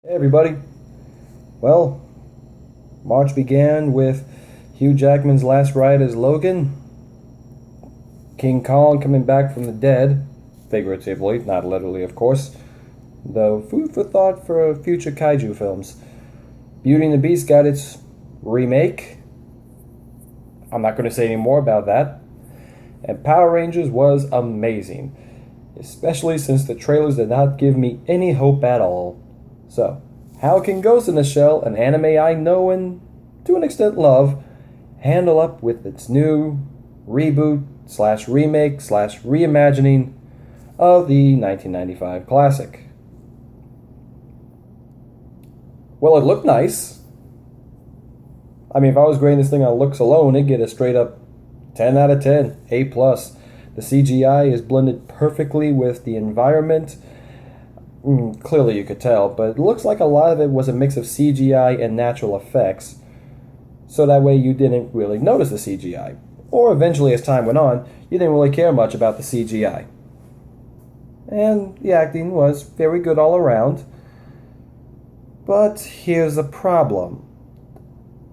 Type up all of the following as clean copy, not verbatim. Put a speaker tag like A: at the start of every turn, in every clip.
A: Hey everybody. Well, March began with Hugh Jackman's last ride as Logan, King Kong coming back from the dead, figuratively, not literally, of course, though food for thought for future kaiju films. Beauty and the Beast got its remake. I'm not going to say any more about that. And Power Rangers was amazing, especially since the trailers did not give me any hope at all. So, how can Ghost in the Shell, an anime I know and to an extent love, handle up with its new reboot slash remake slash reimagining of the 1995 classic? Well, it looked nice. I mean, if I was grading this thing on looks alone, it'd get a straight up 10 out of 10, A+. The CGI is blended perfectly with the environment. Clearly you could tell, but it looks like a lot of it was a mix of CGI and natural effects, so that way you didn't really notice the CGI. Or eventually, as time went on, you didn't really care much about the CGI. And the acting was very good all around. But here's the problem.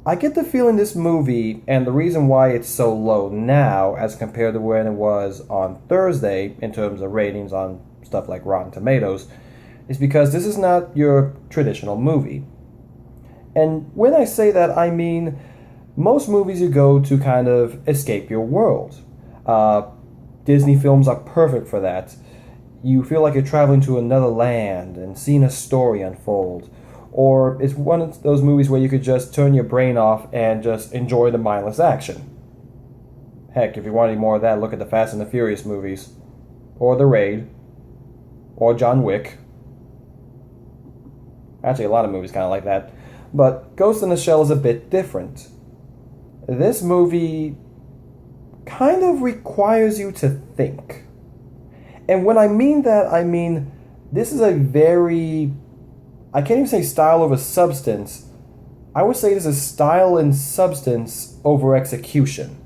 A: I get the feeling this movie, and the reason why it's so low now as compared to when it was on Thursday in terms of ratings on stuff like Rotten Tomatoes, is because this is not your traditional movie. And when I say that, I mean most movies you go to kind of escape your world. Disney films are perfect for that. You feel like you're traveling to another land and seeing a story unfold. Or it's one of those movies where you could just turn your brain off and just enjoy the mindless action. Heck, if you want any more of that, look at the Fast and the Furious movies. Or The Raid. Or John Wick. Actually, a lot of movies kind of like that. But Ghost in the Shell is a bit different. This movie kind of requires you to think. And when I mean that, I mean this is a very... I can't even say style over substance. I would say this is style and substance over execution.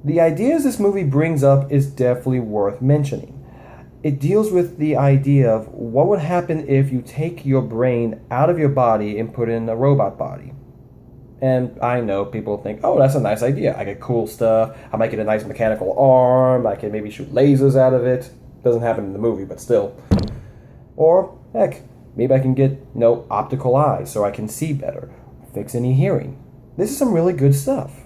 A: The ideas this movie brings up is definitely worth mentioning. It deals with the idea of what would happen if you take your brain out of your body and put it in a robot body. And I know people think, oh, that's a nice idea. I get cool stuff. I might get a nice mechanical arm. I can maybe shoot lasers out of it. Doesn't happen in the movie, but still. Or, heck, maybe I can get, optical eyes so I can see better. Fix any hearing. This is some really good stuff.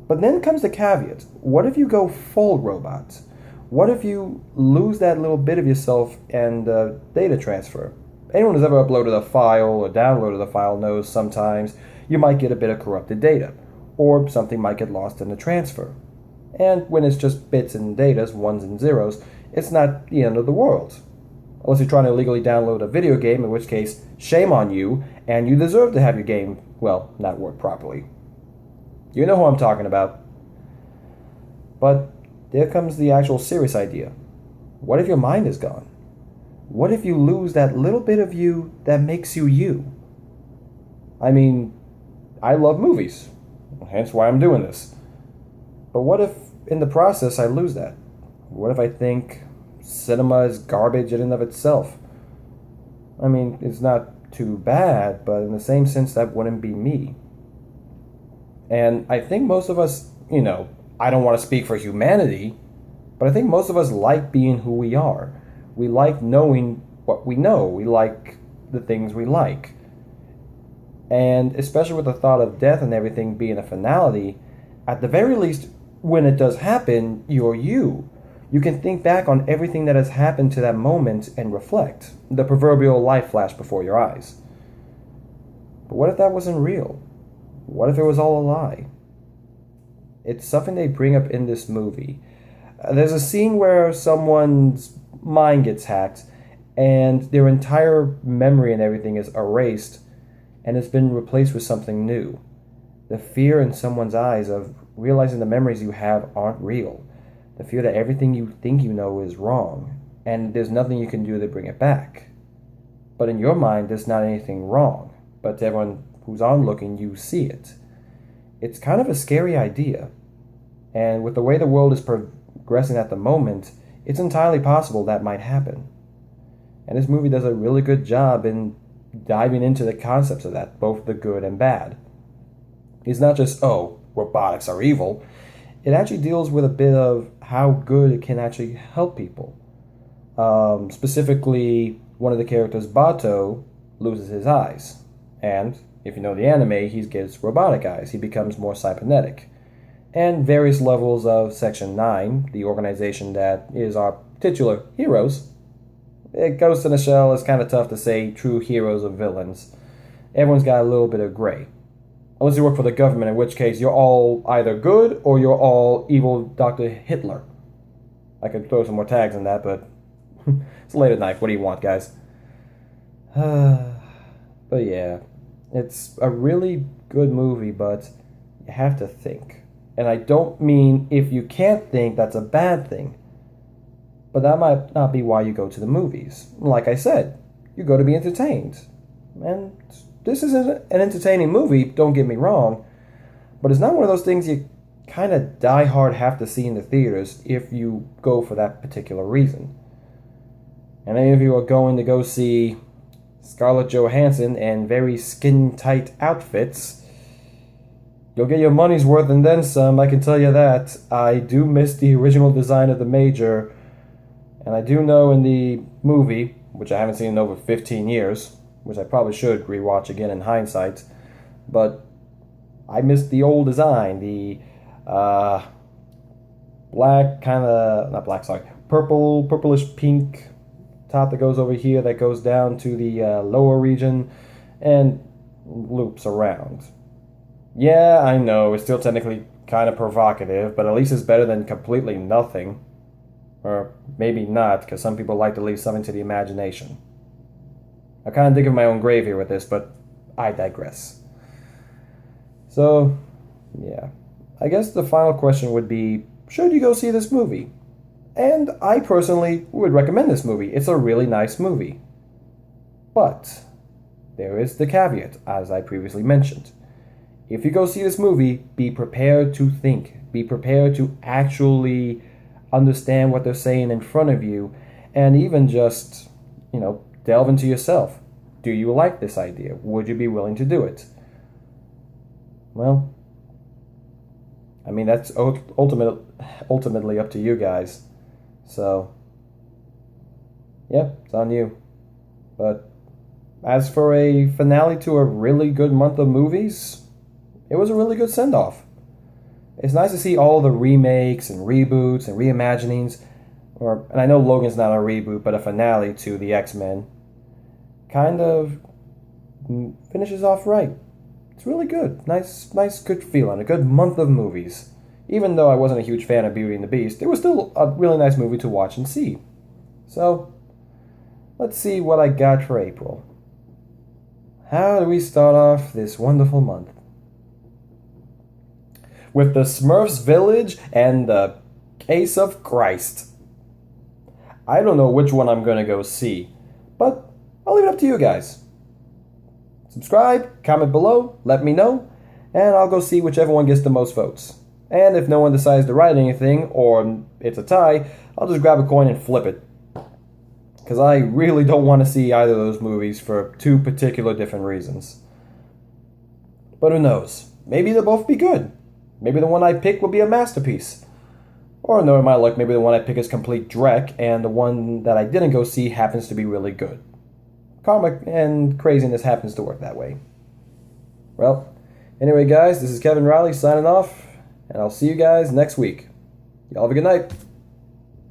A: But then comes the caveat. What if you go full robot? What if you lose that little bit of yourself and data transfer? Anyone who's ever uploaded a file or downloaded a file knows sometimes you might get a bit of corrupted data, or something might get lost in the transfer. And when it's just bits and datas, ones and zeros, it's not the end of the world. Unless you're trying to illegally download a video game, in which case, shame on you, and you deserve to have your game, not work properly. You know who I'm talking about. But there comes the actual serious idea. What if your mind is gone? What if you lose that little bit of you that makes you you? I mean, I love movies, hence why I'm doing this. But what if, in the process, I lose that? What if I think cinema is garbage in and of itself? I mean, it's not too bad, but in the same sense, that wouldn't be me. And I think most of us, I don't want to speak for humanity, but I think most of us like being who we are. We like knowing what we know. We like the things we like. And especially with the thought of death and everything being a finality, at the very least, when it does happen, you're you. You can think back on everything that has happened to that moment and reflect. The proverbial life flash before your eyes. But what if that wasn't real? What if it was all a lie? It's something they bring up in this movie. There's a scene where someone's mind gets hacked and their entire memory and everything is erased and it's been replaced with something new. The fear in someone's eyes of realizing the memories you have aren't real. The fear that everything you think you know is wrong and there's nothing you can do to bring it back. But in your mind, there's not anything wrong. But to everyone who's onlooking, you see it. It's kind of a scary idea. And with the way the world is progressing at the moment, it's entirely possible that might happen. And this movie does a really good job in diving into the concepts of that, both the good and bad. It's not just, oh, robotics are evil. It actually deals with a bit of how good it can actually help people. Specifically, one of the characters, Bato, loses his eyes. And, if you know the anime, he gets robotic eyes. He becomes more cybernetic. And various levels of Section 9, the organization that is our titular heroes. Ghost in the Shell is kind of tough to say true heroes or villains. Everyone's got a little bit of gray. Unless you work for the government, in which case you're all either good or you're all evil Dr. Hitler. I could throw some more tags in that, but it's late at night. What do you want, guys? But yeah, it's a really good movie, but you have to think. And I don't mean if you can't think, that's a bad thing. But that might not be why you go to the movies. Like I said, you go to be entertained. And this is an entertaining movie, don't get me wrong. But it's not one of those things you kind of die hard have to see in the theaters if you go for that particular reason. And any of you are going to go see Scarlett Johansson in very skin-tight outfits, you'll get your money's worth and then some, I can tell you that. I do miss the original design of the Major, and I do know in the movie, which I haven't seen in over 15 years, which I probably should rewatch again in hindsight, but I miss the old design, the black kind of, not black, sorry, purplish pink top that goes over here that goes down to the lower region and loops around. Yeah, I know, it's still technically kind of provocative, but at least it's better than completely nothing. Or maybe not, because some people like to leave something to the imagination. I kind of dig of my own grave here with this, but I digress. So, yeah. I guess the final question would be, should you go see this movie? And I personally would recommend this movie. It's a really nice movie. But there is the caveat, as I previously mentioned. If you go see this movie, be prepared to think. Be prepared to actually understand what they're saying in front of you, and even just, delve into yourself. Do you like this idea? Would you be willing to do it? Well, I mean, that's ultimately up to you guys. So, yeah, it's on you. But as for a finale to a really good month of movies, it was a really good send-off. It's nice to see all the remakes and reboots and reimaginings, and I know Logan's not a reboot, but a finale to the X-Men, kind of finishes off right. It's really good. Nice, good feeling. A good month of movies. Even though I wasn't a huge fan of Beauty and the Beast, it was still a really nice movie to watch and see. So, let's see what I got for April. How do we start off this wonderful month? With the Smurfs Village and the Case of Christ. I don't know which one I'm going to go see, but I'll leave it up to you guys. Subscribe, comment below, let me know, and I'll go see whichever one gets the most votes. And if no one decides to write anything, or it's a tie, I'll just grab a coin and flip it. Because I really don't want to see either of those movies for two particular different reasons. But who knows? Maybe they'll both be good. Maybe the one I pick will be a masterpiece. Or no, in my luck, maybe the one I pick is complete dreck, and the one that I didn't go see happens to be really good. Karma and craziness happens to work that way. Well, anyway guys, this is Kevin Riley signing off, and I'll see you guys next week. Y'all have a good night.